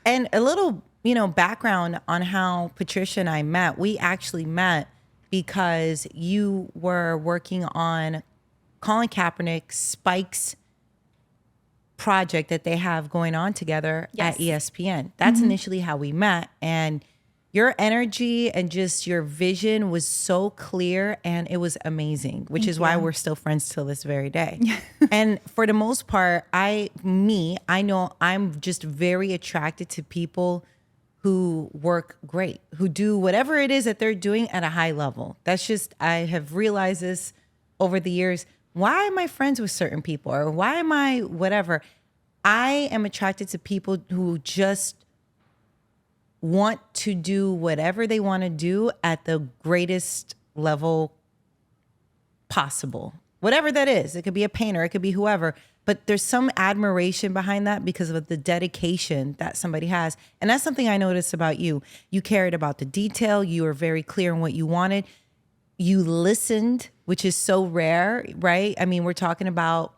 And a little, background on how Patricia and I met. We actually met because you were working on Colin Kaepernick, Spike's project that they have going on together at ESPN. That's initially how we met. And your energy and just your vision was so clear and it was amazing, which is why we're still friends till this very day. And for the most part, I know I'm just very attracted to people who work great, who do whatever it is that they're doing at a high level. That's just, I have realized this over the years. Why am I friends with certain people, or why am I whatever? I am attracted to people who just want to do whatever they want to do at the greatest level possible. Whatever that is. It could be a painter, it could be whoever. But there's some admiration behind that because of the dedication that somebody has. And that's something I noticed about you. You cared about the detail. You were very clear on what you wanted. You listened, which is so rare, right? I mean, we're talking about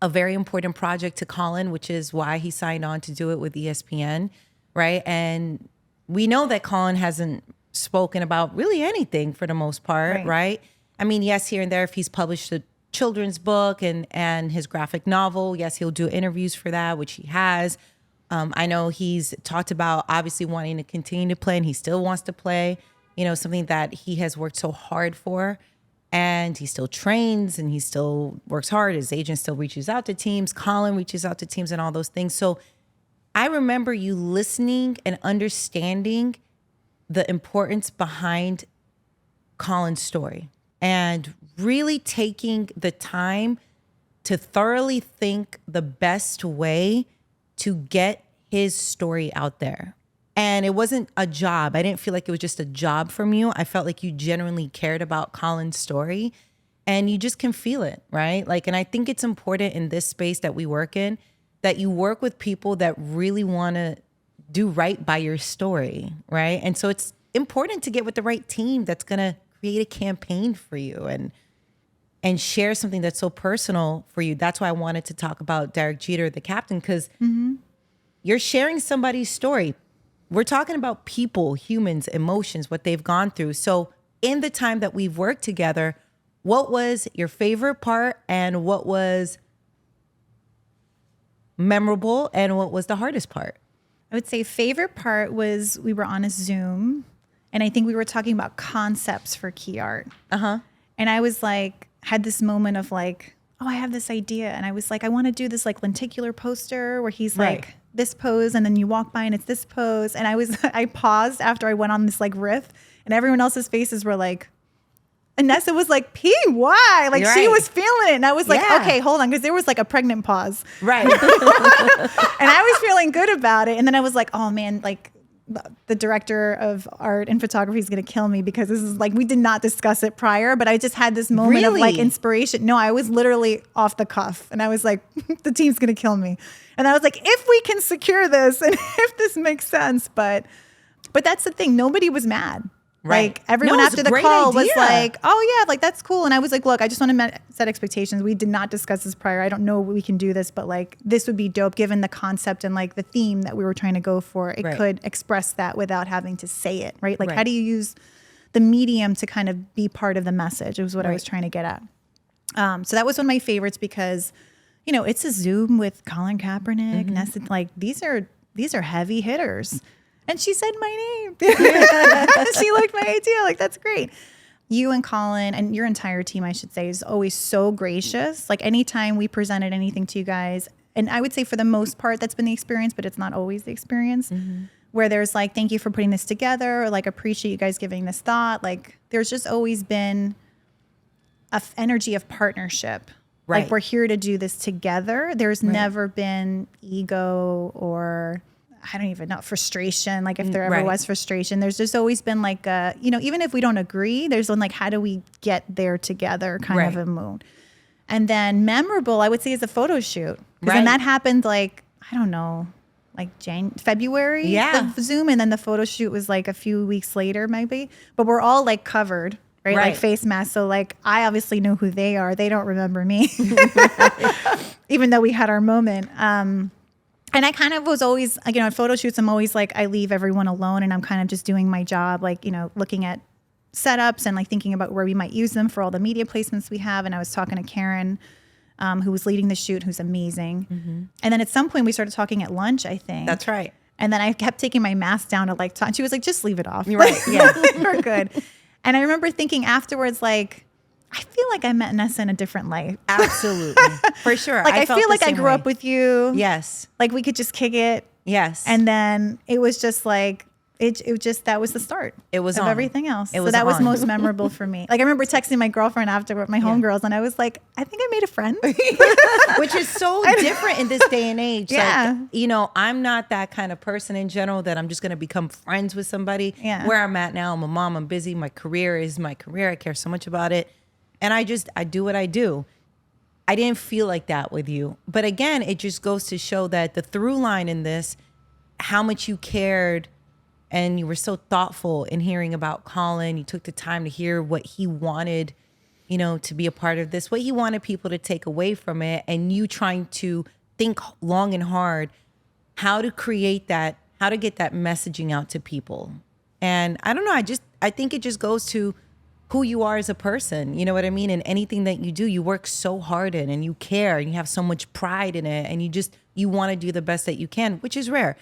a very important project to Colin, which is why he signed on to do it with ESPN, right? And we know that Colin hasn't spoken about really anything for the most part, right? I mean, yes, here and there, if he's published a children's book and his graphic novel, yes, he'll do interviews for that, which he has. I know he's talked about obviously wanting to continue to play, and he still wants to play, something that he has worked so hard for. And he still trains and he still works hard. His agent still reaches out to teams. Colin reaches out to teams and all those things. So I remember you listening and understanding the importance behind Colin's story and really taking the time to thoroughly think the best way to get his story out there. And it wasn't a job. I didn't feel like it was just a job from you. I felt like you genuinely cared about Colin's story, and you just can feel it, right? And I think it's important in this space that we work in that you work with people that really want to do right by your story, right? And so it's important to get with the right team that's going to create a campaign for you and share something that's so personal for you. That's why I wanted to talk about Derek Jeter, the captain, because you're sharing somebody's story. We're talking about people, humans, emotions, what they've gone through. So in the time that we've worked together, what was your favorite part and what was memorable and what was the hardest part? I would say favorite part was we were on a Zoom and I think we were talking about concepts for key art. And I was like, had this moment of like, oh, I have this idea. And I was like, I want to do this like lenticular poster where he's like this pose and then you walk by and it's this pose. And I paused after I went on this like riff and everyone else's fases were like, and Nessa was like, P, why? Like she was feeling it. And I was like, okay, hold on. Cause there was like a pregnant pause. Right. And I was feeling good about it. And then I was like, oh man, like the director of art and photography is going to kill me because this is like, we did not discuss it prior, but I just had this moment of like inspiration. No, I was literally off the cuff and I was like, the team's going to kill me. And I was like, if we can secure this and if this makes sense, but that's the thing. Nobody was mad. Like everyone after the call was like, oh yeah, like that's cool. And I was like, look, I just want to set expectations. We did not discuss this prior. I don't know we can do this, but like this would be dope given the concept and like the theme that we were trying to go for. It could express that without having to say it, right? Like how do you use the medium to kind of be part of the message? It was what I was trying to get at. So that was one of my favorites because, you know, it's a Zoom with Colin Kaepernick, Nessa, like these are heavy hitters. And she said my name. She liked my idea. Like, that's great. You and Colin and your entire team, I should say, is always so gracious. Like anytime we presented anything to you guys, and I would say for the most part, that's been the experience, but it's not always the experience, where there's like, thank you for putting this together, or like, appreciate you guys giving this thought. Like there's just always been a energy of partnership. Like we're here to do this together. There's never been ego or I don't even know, frustration. Like if there ever was frustration, there's just always been like a, you know, even if we don't agree, there's one like, how do we get there together kind of a mood. And then memorable, I would say is a photo shoot. Because then that happened like, I don't know, like February, the Zoom. And then the photo shoot was like a few weeks later maybe, but we're all like covered, like face masks. So like, I obviously know who they are. They don't remember me, even though we had our moment. And I kind of was always, like, at photo shoots, I'm always like, I leave everyone alone and I'm kind of just doing my job, like, looking at setups and like thinking about where we might use them for all the media placements we have. And I was talking to Karen, who was leading the shoot, who's amazing. Mm-hmm. And then at some point we started talking at lunch, I think. That's right. And then I kept taking my mask down to like talk. She was like, just leave it off. You're right. Yeah. We're good. And I remember thinking afterwards, like, I feel like I met Nessa in a different life. Absolutely. For sure. Like, I feel like I grew up with you. Yes. Like, we could just kick it. Yes. And then it was just like, that was the start. It was of on. everything else. It so was that was on. most memorable for me. Like, I remember texting my girlfriend after with my homegirls, and I was like, I think I made a friend. Which is so different in this day and age. Yeah. Like, I'm not that kind of person in general that I'm just going to become friends with somebody. Yeah. Where I'm at now, I'm a mom, I'm busy. My career is my career. I care so much about it. And I do what I do. I didn't feel like that with you. But again, it just goes to show that the through line in this, how much you cared and you were so thoughtful in hearing about Colin. You took the time to hear what he wanted, to be a part of this, what he wanted people to take away from it. And you trying to think long and hard how to create that, how to get that messaging out to people. And I don't know, I think it just goes to who you are as a person. You know what I mean? And anything that you do, you work so hard in and you care and you have so much pride in it. And you want to do the best that you can, which is rare.